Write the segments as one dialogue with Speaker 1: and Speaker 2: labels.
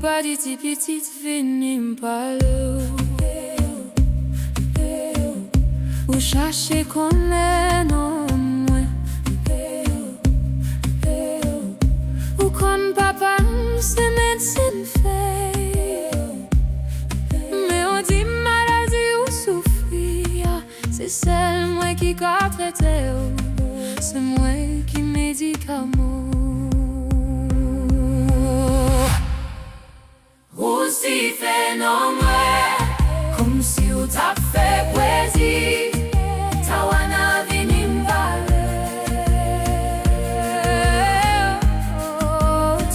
Speaker 1: pas dit ti petite vini m'parle ou chercher connaît non moi ou kon papa c'est médecine fait mais on dit maladie ou souffrir c'est celle moi qui a traité c'est moi qui médicament ou si fait non moi comme si ou t'a fait plaisir TAWANA vini m'parle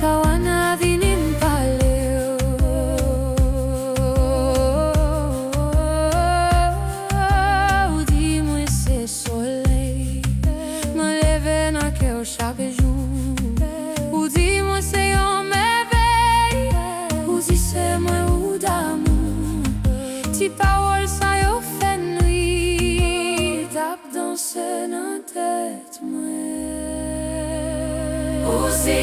Speaker 1: TAWANA vini m'parle ou dis-moi c'est soleil me lever dans cœur chaque jour ou dis-moi c'est un merveille ou si c'est moi ou d'amour ti parole ça yo fait nuit tape danser dans tête moi ou si